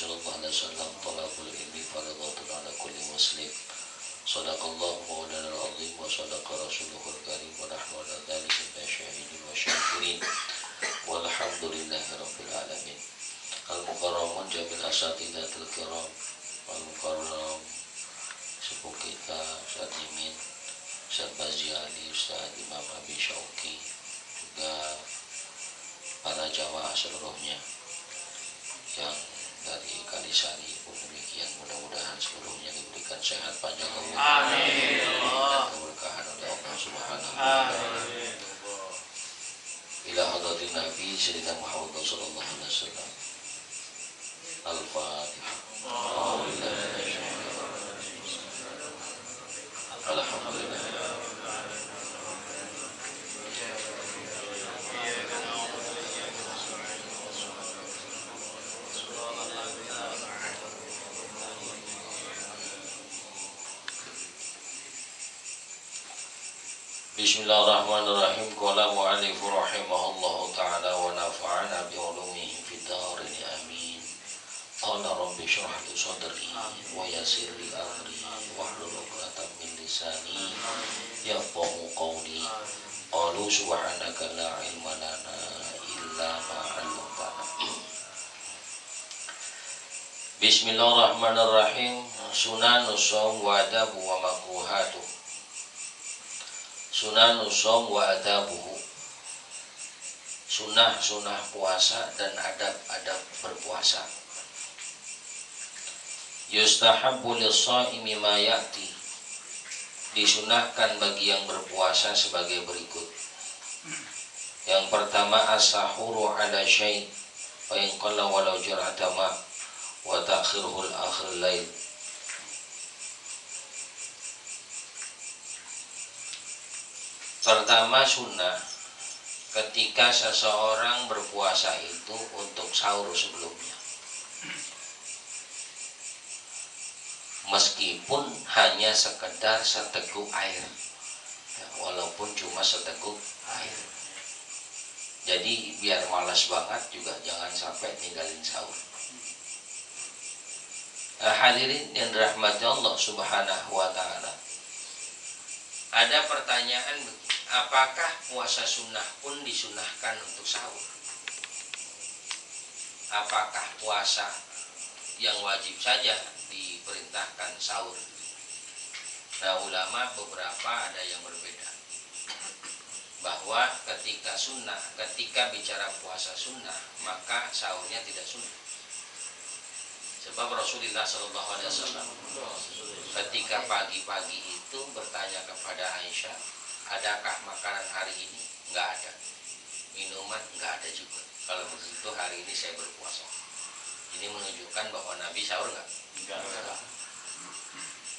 sallallahu alaihi wasallam talabul ilmi fardhatun ala kulli muslim. Sadaqallahu maulana al-azim wa sadaqa rasuluhul karim wa nahnu ala dzalika minasyahidin wa syakirin. Walhamdulillahi rabbil alamin. Al-mukarramun jamil asatidatul kiram. Al-mukarram sepuh kita Ustaz Jimin, Ustaz Baziali, Ustaz Imam Abi Syauki, juga para jamaah seluruhnya yang dari Kalisari pun demikian. Mudah-mudahan seluruhnya diberikan sehat panjang umur, diberikan keberkahan oleh Allah Subhanahu wa taala. Ila hadratin Nabi Sayyidina Muhammad sallallahu alaihi wasallam. Al-Fatihah. Alhamdulillah. Bismillahirrahmanirrahim. Qala mu'allif rahimahullahu ta'ala wa nafa'ana bi ulumihi fid dharain amin. Qala rabbi shrah li sadri wa yassir li amri wahlul 'uqdatam min lisani yafqahu qawli. Qalu subhanaka la ilma lana illa ma 'allamtana. Bismillahirrahmanirrahim. Sunanus shaum wa adabu wa makruhatuh. Sunanus shaum wa adabuhu. Sunnah-sunnah puasa dan adab-adab berpuasa. Yustahabbu lis-shaimi ma ya'ti. Disunahkan bagi yang berpuasa sebagai berikut. Yang pertama, as-sahuru ala syai' fa in qalla walau jar'ata ma' wa ta'khiruhu al-akhir lail. Pertama, sunnah ketika seseorang berpuasa itu untuk sahur sebelumnya, meskipun hanya sekedar seteguk air, ya, walaupun cuma seteguk air. Jadi biar malas banget juga jangan sampai ninggalin sahur. Hadirin yang dirahmati Allah Subhanahu wa taala, ada pertanyaan, apakah puasa sunnah pun disunahkan untuk sahur? Apakah puasa yang wajib saja diperintahkan sahur? Nah, ulama beberapa ada yang berbeda, bahwa ketika sunnah, ketika bicara puasa sunnah, maka sahurnya tidak sunnah. Sebab Rasulullah SAW ketika pagi-pagi itu bertanya kepada Aisyah, adakah makanan hari ini? Enggak ada. Minuman enggak ada juga. Kalau begitu hari ini saya berpuasa. Ini menunjukkan bahwa Nabi sahur enggak? Enggak.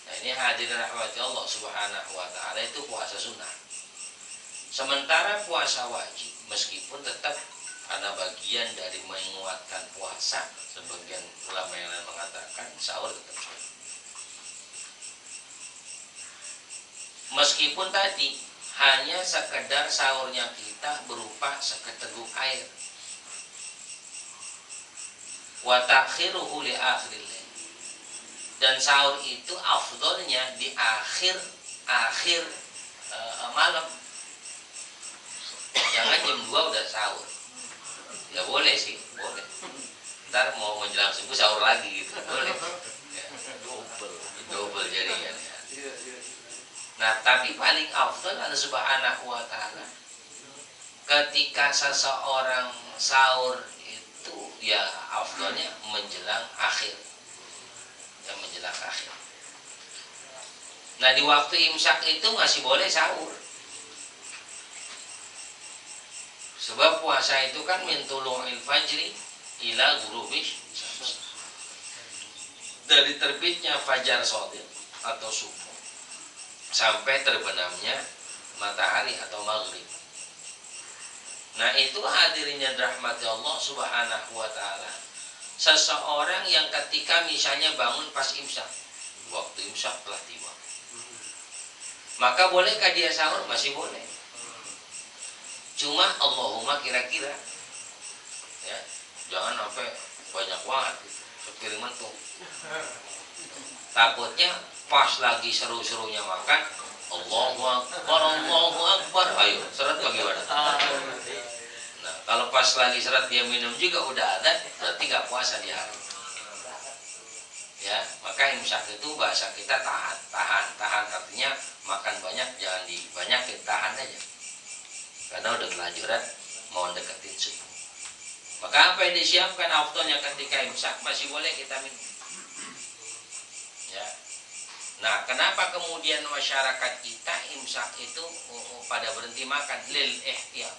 Nah, ini hadirin rahmati Allah Subhanahu wa taala, itu puasa sunnah. Sementara puasa wajib, meskipun tetap karena bagian dari menguatkan puasa, sebagian ulama yang lain mengatakan sahur tetap sunnah. Meskipun tadi hanya sekedar sahurnya kita berupa seteguk air. Wa ta'khiruhu li akhiril lail. Dan sahur itu afdolnya di akhir malam. Jangan jam 2 udah sahur. Ya boleh sih, boleh. Ntar mau menjelang subuh sahur lagi gitu, boleh. Ya, double jadinya. Nah, tapi paling afdal Allah Subhanahu wa taala ketika seseorang sahur itu ya afdalnya menjelang akhir. Ya, menjelang akhir. Nah, di waktu imsak itu masih boleh sahur. Sebab puasa itu kan min tulu'il fajri ila ghurubis syams. Dari terbitnya fajar shadiq atau subuh sampai terbenamnya matahari atau maghrib. Nah, itu hadirinnya rahmati Allah Subhanahu wa taala. Seseorang yang ketika misalnya bangun pas imsak, waktu imsak telah tiba, maka bolehkah dia sahur? Masih boleh. Cuma Allahumma kira-kira, ya, jangan sampai banyak banget sepiring mentung. Takutnya pas lagi seru-serunya makan, Allahu Akbar, ayo seret bagaimana? Nah, kalau pas lagi seret dia minum juga udah ada, berarti nggak puasa dia hari. Ya, maka imsak itu bahasa kita tahan artinya makan banyak jangan dibanyakin, tahan aja. Karena udah kelanjuran mau deketin subuh. Maka apa yang disiapkan afdolnya ketika imsak masih boleh kita minum. Ya. Nah, kenapa kemudian masyarakat kita imsak itu pada berhenti makan? Lil ihtiyat,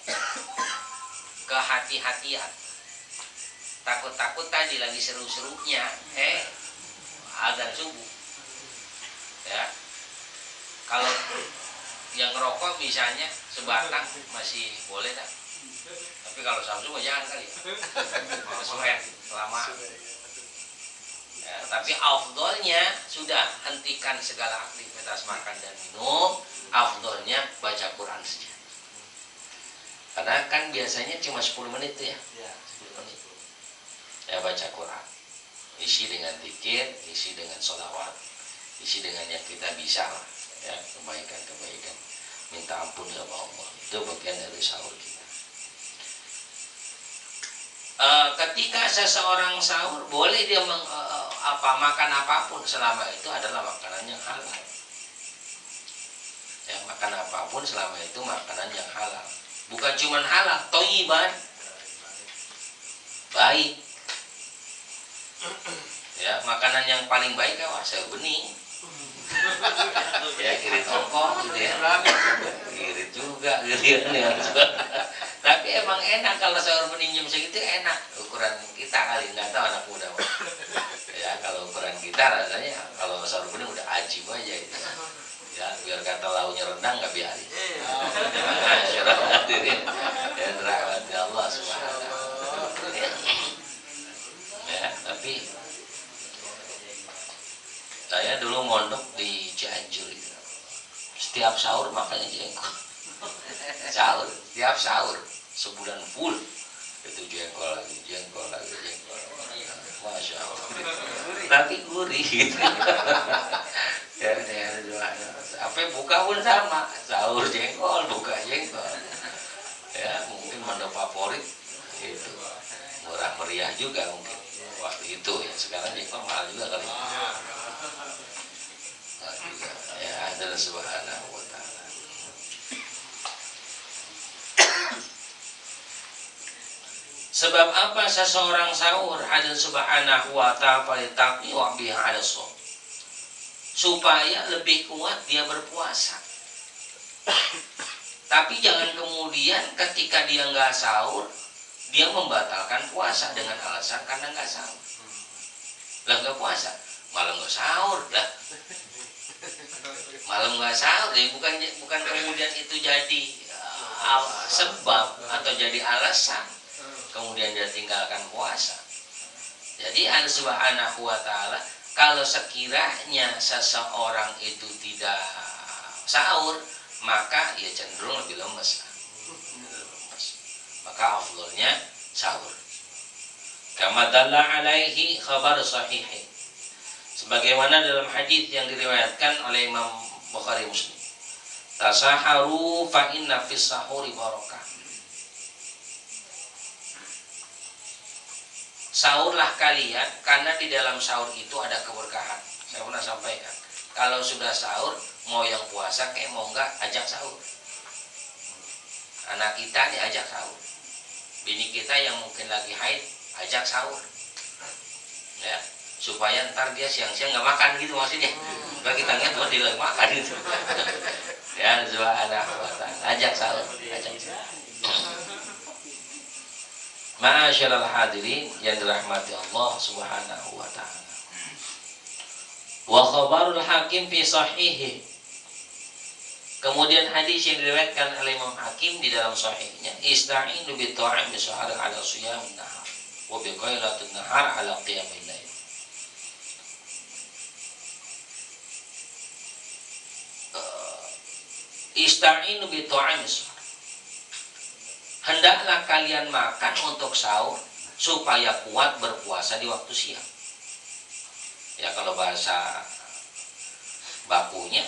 kehati-hatian. Takut-takut tadi lagi seru-serunya, azan subuh. Ya. Kalau yang ngerokok misalnya sebatang masih boleh dah. Tapi kalau subuh jangan kali ya. Sesuai lama. Ya, tapi afdolnya sudah hentikan segala aktivitas makan dan minum, afdolnya baca Quran saja. Karena kan biasanya cuma 10 menit tuh ya. 10 menit. Ya baca Quran. Isi dengan zikir, isi dengan sholawat, isi dengan yang kita bisa lah. Ya, kebaikan-kebaikan. Minta ampun sama Allah. Itu bagian dari sahur kita. Ketika seseorang sahur boleh dia makan apapun selama itu adalah makanan yang halal. Ya, makan apapun selama itu makanan yang halal. Bukan cuma halal, thayyiban, baik. Ya, makanan yang paling baik apa? Sayur bening. Ya, irit ongkong gitu ya. Irit juga gitu ya. Tapi emang enak kalau sayur bening jam segitu enak. Ukuran kita kali, nggak tahu anak muda. Ya, kalau ukuran kita rasanya kalau sayur bening udah ajib aja gitu. Ya, biar kata launya rendang nggak biarin. Ya, rahmat Allah subhanahu. Ya, tapi saya dulu mondok di Cianjur gitu. Setiap sahur makannya jengkol. Setiap sahur sebulan full itu jengkol lagi. Masya Allah. Tapi gurih gitu. Ya, apa buka pun sama, sahur jengkol, buka jengkol. Ya, mungkin menu favorit itu murah meriah juga mungkin waktu itu ya. Sekarang jengkol mahal juga kali. Ya, adalah subhanahu wa ta'ala. Sebab apa seseorang sahur ada subhanahu wa ta'ala litaqi wa biha 'ala shaum. Supaya lebih kuat dia berpuasa. Tapi jangan kemudian ketika dia nggak sahur dia membatalkan puasa dengan alasan karena nggak sahur. Lah nggak puasa, malah nggak sahur lah. Malam nggak sahur, bukan kemudian itu jadi sebab atau jadi alasan kemudian dia tinggalkan puasa. Jadi Allah Subhanahu wa ta'ala kalau sekiranya seseorang itu tidak sahur maka ia cenderung lebih lemes. Maka afdolnya sahur. Kama dalla alaihi khabar sahih. Sebagaimana dalam hadis yang diriwayatkan oleh Imam Bukhari Muslim. Tasaharu fa inna fis sahuri barakah. Sahurlah kalian karena di dalam sahur itu ada keberkahan. Saya pernah sampaikan. Kalau sudah sahur, mau yang puasa kayak mau enggak ajak sahur. Anak kita nih ajak sahur. Bini kita yang mungkin lagi haid ajak sahur. Ya. Supaya ntar dia siang-siang nggak makan gitu maksudnya. Supaya kita ingat bahwa dia lagi makan gitu. Ya, subhanahu wa ta'ala. Ajak sahur. Ma'asyiral hadirin yang dirahmati Allah subhanahu wa ta'ala. Wa khabarul hakim fi sahihi. Kemudian hadis yang diriwayatkan oleh Imam Hakim di dalam sahihnya, ista'inu bi ta'am bi sahar ala siyamin nahar wa bi qailatin nahar ala qiyamil lail. Ista'inu bi ta'am. Hendaklah kalian makan untuk sahur supaya kuat berpuasa di waktu siang. Ya kalau bahasa bakunya,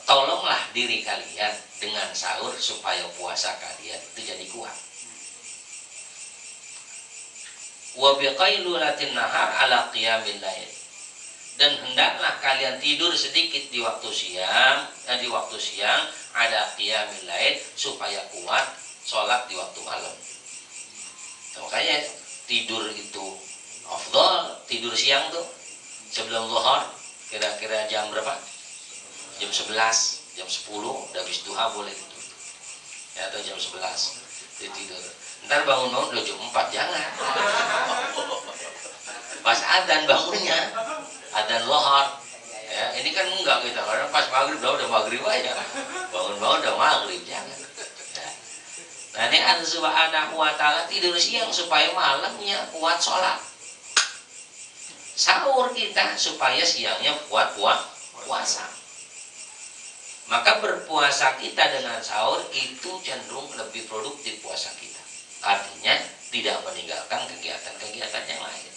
tolonglah diri kalian dengan sahur supaya puasa kalian itu jadi kuat. Wa biqailulatin nahar ala qiyamil lail. Dan hendaklah kalian tidur sedikit di waktu siang, ada qiyamil lail supaya kuat sholat di waktu malam. Makanya tidur itu afdal, tidur siang tuh sebelum zuhur kira-kira jam berapa? Jam 11, jam 10 udah habis duha boleh tidur. Ya, atau jam 11 tidur. Ntar bangun-bangun udah jam 4 jangan. Pas adzan bangunnya, adzan zuhur. Ya, ini kan enggak kita, karena pas maghrib udah maghrib aja. Bangun-bangun udah maghrib jangan. Nah ini Allah Subhanahu wa ta'ala tidur siang supaya malamnya kuat sholat. Sahur kita supaya siangnya kuat puasa. Maka berpuasa kita dengan sahur itu cenderung lebih produktif puasa kita. Artinya tidak meninggalkan kegiatan-kegiatan yang lain.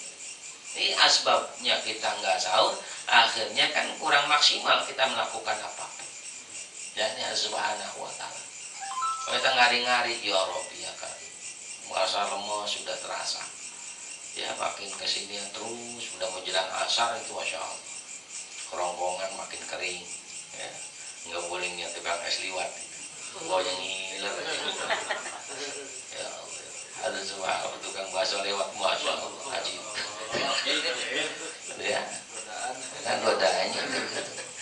Ini asbabnya kita nggak sahur, akhirnya kan kurang maksimal kita melakukan apapun. Dan ya Subhanahu wa ta'ala. Kita ngari-ngari, ya Rabbi ya Karim, merasa lemah sudah terasa. Ya makin kesini terus, sudah menjelang asar itu Masya Allah. Kerongkongan makin kering. Ya, nggak boleh niat tukang es liwat. Bawa yang ngiler. Ya Allah. Ada semua tukang bakso lewat, Masya Allah. Haji. Ya, kan godaannya.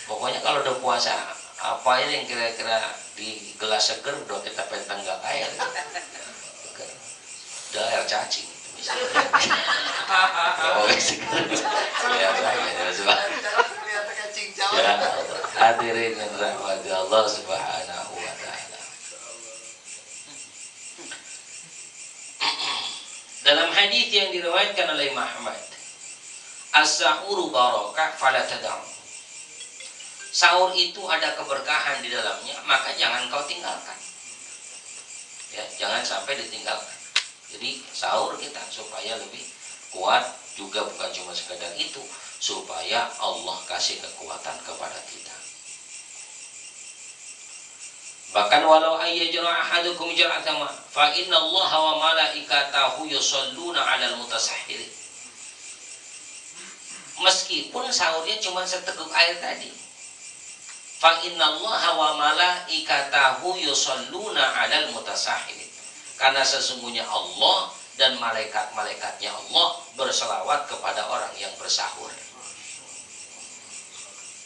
Pokoknya kalau udah puasa, apa ini yang kira-kira di gelas seger udah kita pentenggak air, udah air cacing misalnya. Ya hadirin yang dirahmati Allah Subhanahu wa ta'ala. Dalam hadis yang diriwayatkan oleh Muhammad, as-sahuru barakah fala tad'u. Sahur itu ada keberkahan di dalamnya, maka jangan kau tinggalkan. Ya, jangan sampai ditinggalkan. Jadi sahur kita supaya lebih kuat, juga bukan cuma sekedar itu, supaya Allah kasih kekuatan kepada kita. Bahkan walau ayyajra ahadukum jar'atan fa innallaha wa malaikatahu yusholluna 'alal mutasahhirin. Meskipun sahurnya cuma seteguk air tadi, fa innallaha wa malaikatahu yusholluna 'alal mutasahhirin. Karena sesungguhnya Allah dan malaikat-malaikatnya Allah berselawat kepada orang yang bersahur.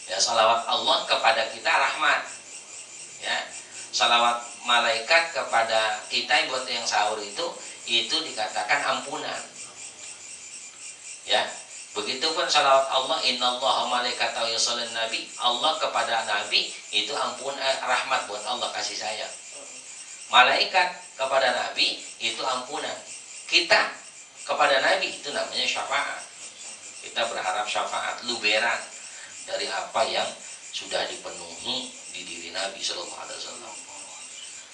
Ya, salawat Allah kepada kita rahmat. Ya, salawat malaikat kepada kita buat yang sahur itu dikatakan ampunan. Ya, begitupun salawat Allah, innallaha malaikatahu yusholluna nabi, Allah kepada nabi itu rahmat buat Allah, kasih sayang. Malaikat kepada nabi itu ampunan. Kita kepada nabi itu namanya syafaat. Kita berharap syafaat, luberan dari apa yang sudah dipenuhi di diri Nabi sallallahu alaihi wasallam.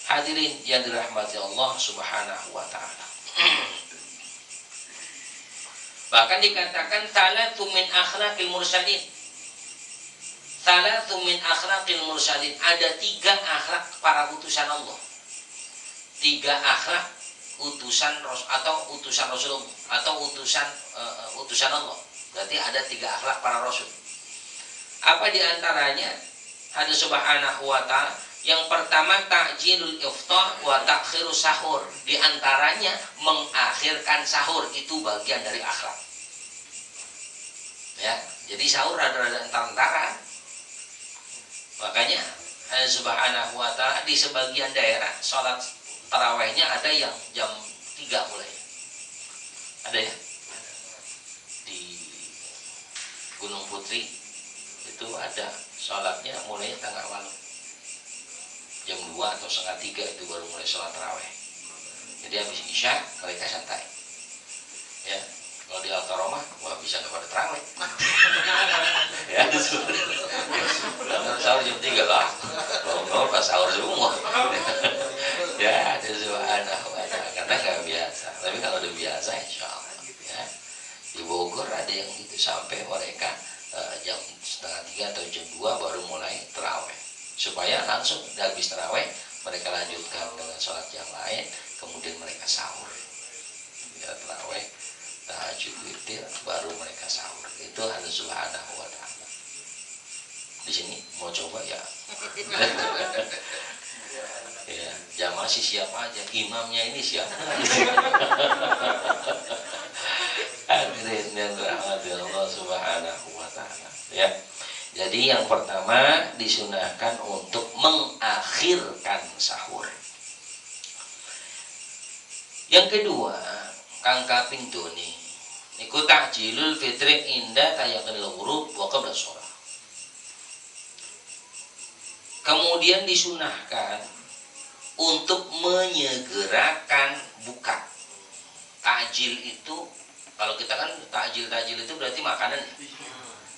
Hadirin yang dirahmati Allah Subhanahu wa ta'ala. Bahkan dikatakan salatu min akhlaqil mursalin. Salatu min akhlaqil mursalin. Ada 3 akhlak para utusan Allah. 3 akhlak utusan atau utusan Rasulullah atau utusan Allah. Berarti ada 3 akhlak para rasul. Apa diantaranya? Hadis Subhanahu wa ta'ala. Yang pertama ta'jilul iftar wa ta'khirus sahur. Di antaranya mengakhirkan sahur, itu bagian dari akhlak. Ya, jadi sahur rada-rada entar-entaran. Makanya Subhanahu wa ta'ala di sebagian daerah salat tarawihnya ada yang jam 3 mulai. Ada ya? Di Gunung Putri itu ada sholatnya mulai tengah malam. Jam 2 atau setengah 3 itu baru mulai sholat tarawih. Jadi habis isya mereka santai. Ya, kalau di Al-Karomah, wah bisa nggak pada tarawih. Ya, sahur jam 3 lah. Kalau pas sahur semua. Ya, ada Subhanahu wa ta'ala, karena nggak biasa. Tapi kalau udah biasa insya Allah ya. Di Bogor ada yang gitu sampai mereka jam setengah 3 atau jam 2 baru mulai terawih, supaya langsung habis terawih mereka lanjutkan dengan sholat yang lain, kemudian mereka sahur ya, terawih tahajud witir baru mereka sahur. Itu Allah Subhanahu wa ta'ala. Di sini mau coba ya. Ya, jamaah sih siapa aja, imamnya ini siapa? Hadirin yang dirahmati Allah Subhanahu wa ta'ala ya. Jadi yang pertama disunahkan untuk mengakhirkan sahur. Yang kedua, kang kaping doni niku tahjilul fitri inda tayaqqunil ghurub wa qabla shalah. Kemudian disunahkan untuk menyegerakan buka. Takjil itu, kalau kita kan takjil itu berarti makanan ya.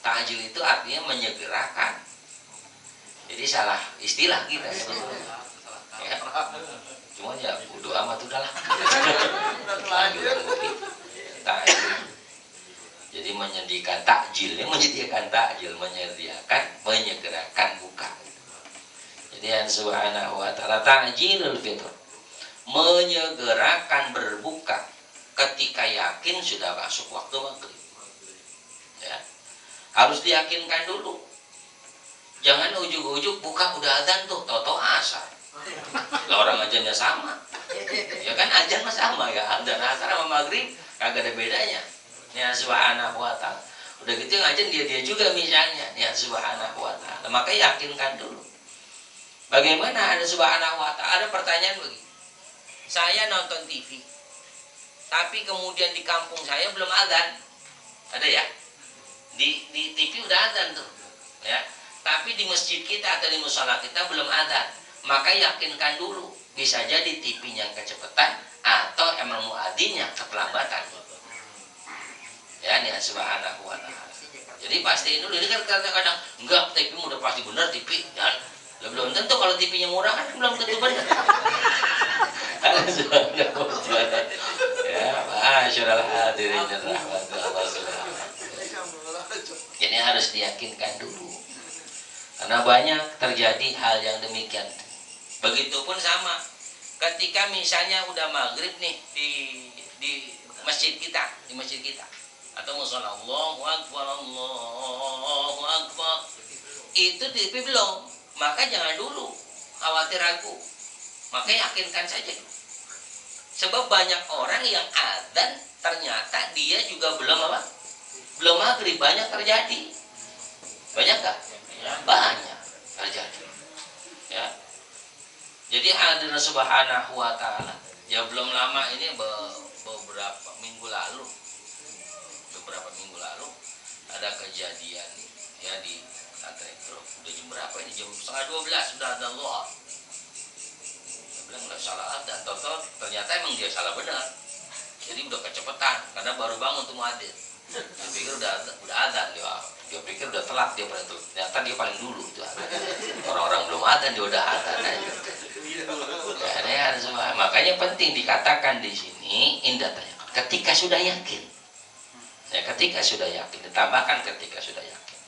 Takjil itu artinya menyegerakan. Jadi salah istilah kita sebetulnya. Ya. Cuma ya bodo amat udahlah. Takjil. Jadi menyediakan takjil, menyediakan menyegerakan buka. Jadi yang Subhanahu wa ta'ala ta'jilul fitr, menyegerakan berbuka ketika yakin sudah masuk waktu maghrib ya. Harus diyakinkan dulu, jangan ujuk-ujuk buka udah adzan tuh toto asar lah, orang ajannya sama ya kan, ajan mah sama ya, adzan asar sama maghrib kagak ada bedanya ya. Subhanahu wa ta'ala udah gitu yang ajan dia juga misalnya ya. Subhanahu wa ta'ala, maka yakinkan dulu. Bagaimana ada Subhanahu wa ta'ala? Ada pertanyaan begini, saya nonton TV tapi kemudian di kampung saya belum adzan, ada ya, di TV udah adzan tuh ya, tapi di masjid kita atau di mushola kita belum adzan, maka yakinkan dulu, bisa jadi TV-nya kecepatan atau emang muadzin yang keterlambatan ya. Nih Subhanahu wa ta'ala. Jadi pastiin dulu, ini kan kadang-kadang enggak, TV udah pasti benar TV dan belum tentu, kalau TV-nya murah kan belum tentu benar. Ya, masyaallah hadirin rahmat Allah Subhanahu. Jadi harus diyakinkan dulu. Karena banyak terjadi hal yang demikian. Begitupun sama ketika misalnya udah maghrib nih di masjid kita, atau mushola, Allahu akbar, itu TV belum, maka jangan dulu khawatir ragu, maka yakinkan saja dulu. Sebab banyak orang yang adzan ternyata dia juga belum maghrib, banyak terjadi. Banyak gak? Banyak terjadi ya. Jadi hadirin Subhanahu wa ta'ala ya, belum lama ini beberapa minggu lalu ada kejadian ya di Atretro. Udah jam berapa ini? Jam 11:30 sudah ada Allah. Dia bilang nggak salah adzan, ternyata emang dia salah benar. Jadi udah kecepatan karena baru bangun tuh muadzin. Dia pikir udah adzan, dia pikir udah telat, dia paling telat. Ternyata dia paling dulu tuh. Orang-orang belum adzan dia udah adzan aja. Ya, makanya penting dikatakan di sini indah tanya ketika sudah yakin. Ya, ketika sudah yakin, ditambahkan ketika sudah yakin.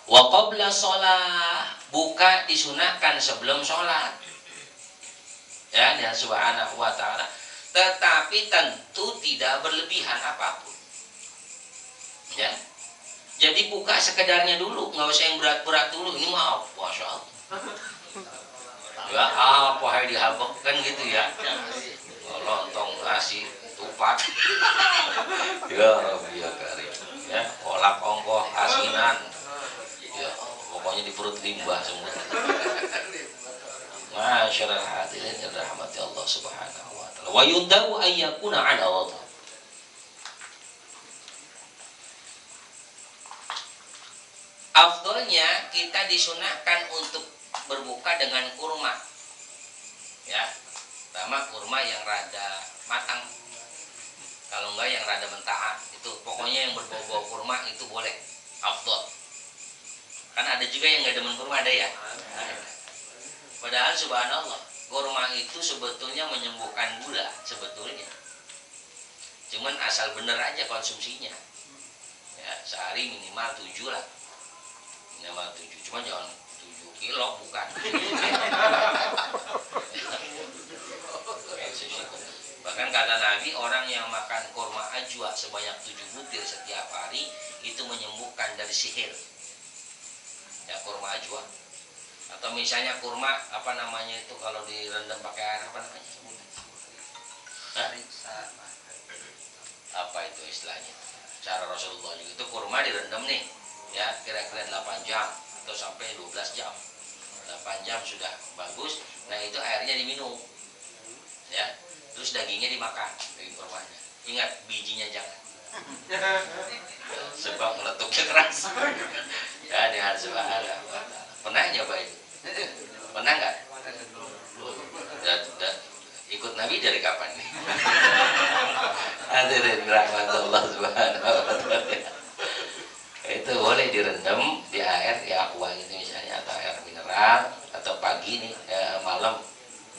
Wa qabla shalah, buka disunahkan sebelum sholat. Ya, dan Subhanahu wa ta'ala. Tetapi tentu tidak berlebihan apapun. Ya. Jadi buka sekedarnya dulu, nggak usah yang berat-berat dulu. Ini maaf, Masya Allah. Ya, apa yang dihabek kan gitu ya. Lontong nasi tupat. Ya Rabbi ya Karim. Ya, kolak ongkoh, asinan. Ya, pokoknya di perut limbah semua. Masyaallah hadirin yang dirahmati Allah Subhanahu wa ta'ala. Wa yundabu ayyakuna 'ala wadha. Afdolnya kita disunahkan untuk berbuka dengan kurma. Ya. Pertama kurma yang rada matang. Kalau enggak yang rada mentahan, itu pokoknya yang berbau-bau kurma itu boleh. Afdol. Kan ada juga yang enggak demen kurma, ada ya? Padahal subhanallah, kurma itu sebetulnya menyembuhkan gula sebetulnya. cuman asal bener aja konsumsinya. Ya, sehari minimal 7 lah. Minimal 7, cuma jangan 7 kilo, bukan. Bahkan kata Nabi, orang yang makan kurma ajwa sebanyak 7 butir setiap hari itu menyembuhkan dari sihir. Ya, kurma ajwa. Atau misalnya kurma apa namanya itu kalau direndam pakai air apa namanya? Apa itu istilahnya? Cara Rasulullah juga itu kurma direndam nih, ya kira-kira 8 jam atau sampai 12 jam. 8 jam sudah bagus. Nah itu airnya diminum, ya. Terus dagingnya dimakan, daging kurmanya. Ingat, bijinya jangan. Sebab meletuknya keras. Ya, dengan subhanallah. Pernah nyoba itu? Pernah nggak? Ikut Nabi dari kapan nih? Hadirin rahmatullah subhanahu wa ta'ala. Itu boleh direndam di air ya aqua ini misalnya, atau air mineral, atau pagi nih malam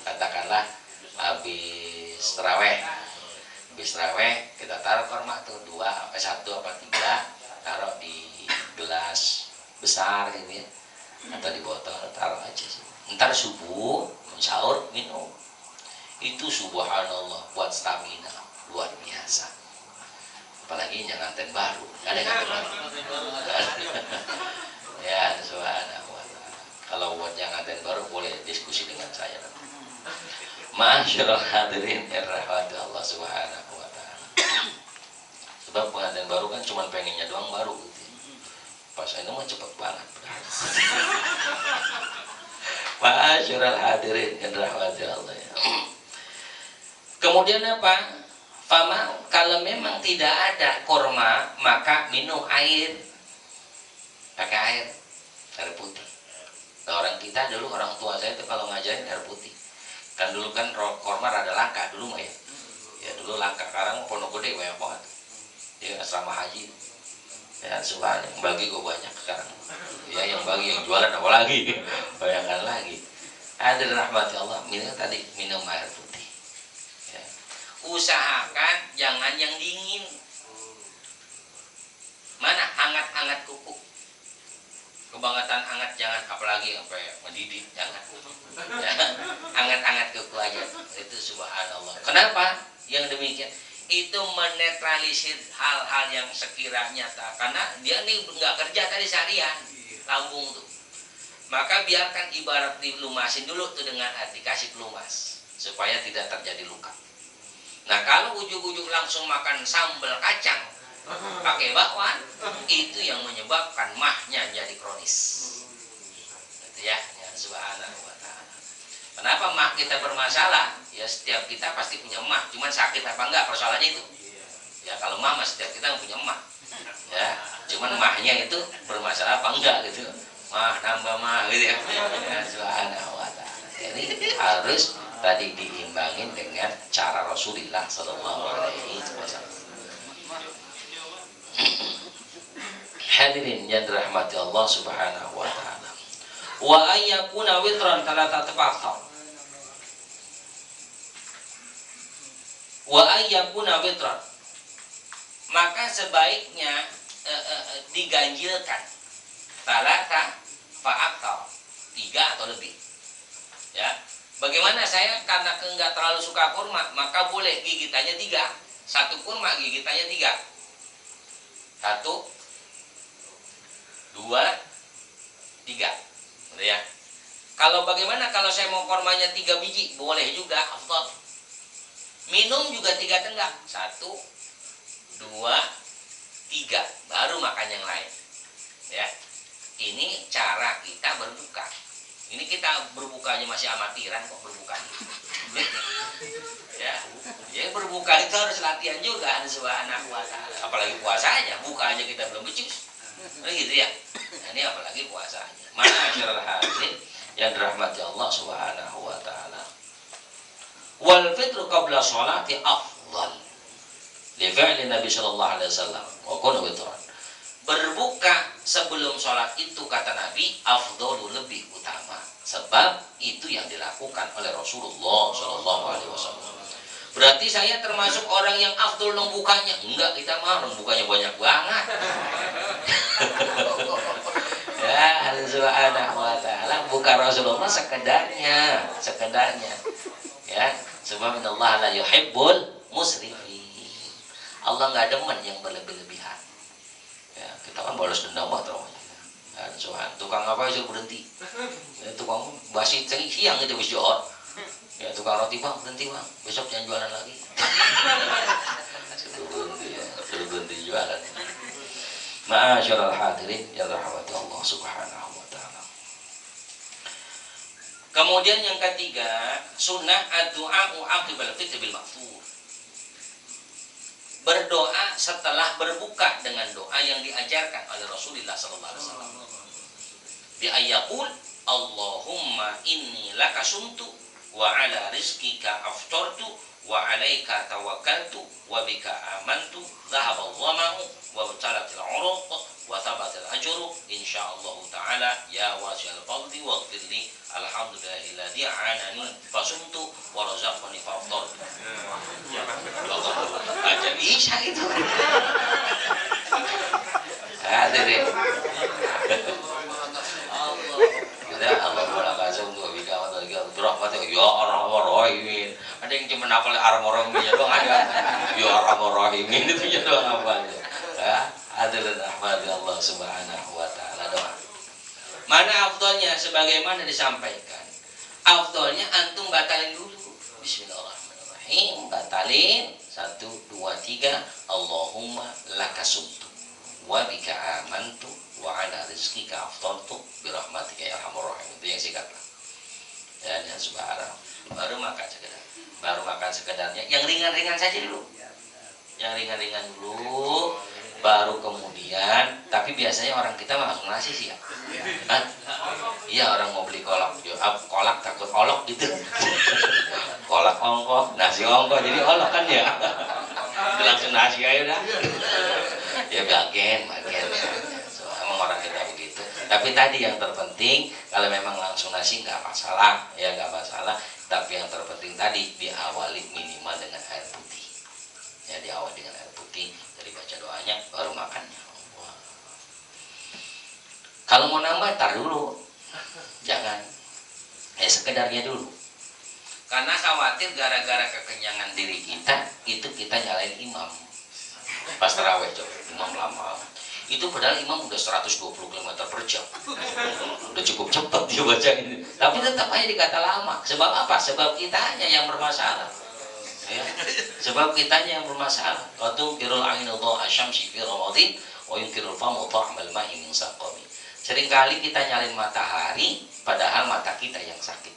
katakanlah habis terawih kita taruh kurma tuh 1 apa 3 taruh di gelas besar gitu ya, atau di botol taruh aja sih. Ntar subuh sahur minum. Itu subhanallah buat stamina luar biasa. Apalagi yang nganten baru, ada nganten baru. Ya subhanallah. Kalau buat yang nganten baru boleh diskusi dengan saya. Masyaallah hadirin rahmat Allah subhanahu wa ta'ala. Sebab pengantin baru kan cuma pengennya doang baru gitu. Pas ini mah cepet banget. Masyaallah hadirin rahmat Allah ya. Kemudian apa? Fama, kalau memang tidak ada kurma maka minum air. Pakai air putih. Nah, orang kita dulu, orang tua saya itu kalau ngajarin air putih. Kan dulu kan kurma rada langka dulu mah ya. Ya dulu langka, sekarang Pondok Gede banyak banget. Ya asrama haji. Ya subhanallah, yang bagi gue banyak sekarang. Ya yang bagi, yang jualan apa lagi? Bayangkan lagi. Ada rahmati Allah, minum tadi minum air putih. Ya. Usahakan jangan yang dingin. Mana hangat-hangat kuku. Kebangetan hangat jangan, apalagi sampai mendidih jangan. Ya, hangat-hangat kuku aja. Itu subhanallah. Kenapa? Yang demikian itu menetralisir hal-hal yang sekiranya tak, karena dia nih nggak kerja tadi seharian lambung tuh, maka biarkan ibarat dilumasin dulu tuh dengan dikasih pelumas supaya tidak terjadi luka. Nah kalau ujuk-ujuk langsung makan sambal kacang pakai bakwan, itu yang menyebabkan mahnya jadi kronis. Itu ya, subhanallah wa ta'ala. Kenapa mah kita bermasalah? Ya setiap kita pasti punya mah, cuman sakit apa enggak persoalannya itu. Ya kalau mah setiap kita punya mah. Ya, cuman mahnya itu bermasalah apa enggak gitu. Mah nambah mah gitu ya. Ya subhanahu wa ta'ala. Jadi harus tadi diimbangin dengan cara Rasulullah sallallahu alaihi wasallam. Hadirin yang dirahmati Allah subhanahu wa ta'ala. Wa ayyakuna witran talata tafakar. Wa ayyakuna witran, maka sebaiknya diganjilkan talata fa'aktar, 3 atau lebih. Ya, bagaimana saya karena enggak terlalu suka kurma, maka boleh gigitannya 3. 1 kurma gigitannya 3. 1, 2, 3. Gitu ya. Kalau bagaimana kalau saya mau kurmanya 3 biji, boleh juga, afdal. Minum juga 3 tenggak. 1, 2, 3. Baru makan yang lain. Ya. Ini cara kita berbuka. Ini kita berbukanya masih amatiran kok berbuka. Ya. Jadi berbuka itu harus latihan juga subhanahu wa ta'ala. Apalagi puasanya, buka aja kita belum becus. Nah, gitu ya. Nah, ini apalagi puasanya. Masyaallah hadirin yang dirahmati Allah subhanahu wa ta'ala. Wal fitru qabla sholati afdal li fi'li Nabi sallallahu alaihi wasallam wa kunu witran. Berbuka sebelum sholat itu kata Nabi afdalu, lebih utama, sebab itu yang dilakukan oleh Rasulullah sallallahu alaihi wasallam. Berarti saya termasuk orang yang afdol membukanya? Enggak, kita mah membukanya banyak banget. Ya, subhanahu wa ta'ala buka Rasulullah sekedarnya. Ya, sebab Allah la yuhibbul musrifin. Allah nggak demen yang berlebih-lebihan. Ya, kita kan balas dendam atau ya, tukang apa suruh berhenti. Ya, tukang basi siang itu wis johor. Ya, tukang roti bang berhenti bang, besok jangan jualan lagi. Suruh berhenti jualan. Ma'asyiral hadirin ya rahmati Allah subhanahu wa ta'ala. Kemudian yang ketiga, sunnah ad-du'a'u aqibal fitr bil ma'thur. Berdoa setelah berbuka dengan doa yang diajarkan oleh Rasulullah sallallahu alaihi wasallam. Bi ayyaqul Allahumma inni laka sumtu wa ala rizqika aftartu wa alaika tawakkaltu wa bika amantu dhahaba dhama'u wa batalatil 'uruq wa thabatal ajru insyaallah taala ya wasi'al fadli waghfir li alhamdulillahilladzi anani fasumtu wa razaqani faftartu. Aja bisa itu. Hadirin. Allah kasih untuk bika berahmati ya Ar-Rahman. Ada yang cuma hafal Ar-Rahman doang ada. Ya Ar-Rahman itu ya doang hafal. Ya, adalah rahmat Allah Subhanahu wa taala doa. Mana afdalnya sebagaimana disampaikan. Afdalnya antum batalin dulu. Bismillahirrahmanirrahim. Batalin 1 2 3 Allahumma lakasumtu wa bika amantu wa ala rizqika aftartu bi rahmatika ya arhamar rahimin. Itu yang singkat lah. Dan yang subhanallah. Baru makan sekedarnya. Yang ringan-ringan saja dulu. Yang ringan-ringan dulu, baru kemudian. Tapi biasanya orang kita langsung nasi sih ya. Hah? Iya, orang mau beli kolak, kolak takut olok gitu. Kolak ongkoh, nasi ongkoh jadi olok kan ya. Langsung nasi aja dah. Ya bagian. So, emang orang kita begitu. Tapi tadi yang terpenting kalau memang langsung nasi nggak masalah, ya nggak masalah. Tapi yang terpenting tadi diawali minimal dengan air putih. Ya diawali dengan air putih, jadi baca doanya baru makannya. Wah. Kalau mau nambah tar dulu, jangan. Ya sekedarnya dulu. Karena khawatir gara-gara kekenyangan diri kita itu kita nyalain imam. Pas tarawih coba, imam lama. Itu padahal imam udah 120 km per jam. Udah cukup cepat dia baca ini. Tapi tetap aja dikata lama. Sebab apa? Sebab kitanya yang bermasalah. Ya. Sebab kitanya yang bermasalah. Qatu kirul ainu dha'a syamsi fi ramadhin wa yunkirul famu ta'mal ma'i min saqami. Seringkali kita nyalain matahari padahal mata kita yang sakit.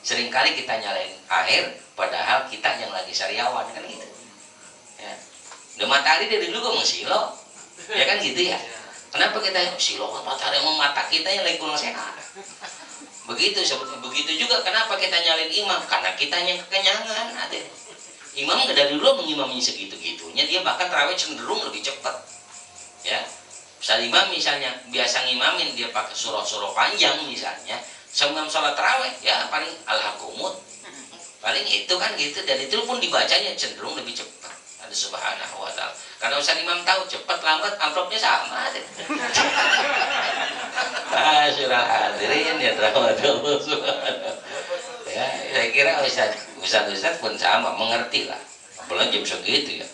Seringkali kita nyalain air padahal kita yang lagi sariawan kan gitu. Ya. Udah matahari dari dulu kok silo. Ya kan gitu ya. Kenapa kita silo matahari emang mata kita yang lagi kurang sehat. Begitu juga kenapa kita nyalain imam? Karena kita yang kekenyangan. Imam dari dulu mengimami segitu-gitunya, dia bahkan tarawih cenderung lebih cepat. Ya. Imam misalnya biasa ngimamin dia pakai surah-surah panjang misalnya. Sebelum sholat tarawih ya paling al-hakumut. Paling itu kan gitu, dan itu pun dibacanya cenderung lebih cepat. Ada subhanahu wa ta'ala. Karena Ustaz Imam tahu cepat lambat amplopnya sama. Masyaallah hadirin ya rahmatullah subhanahu. Ya, saya kira Ustaz pun sama, mengerti lah. Apalagi jam segitu ya.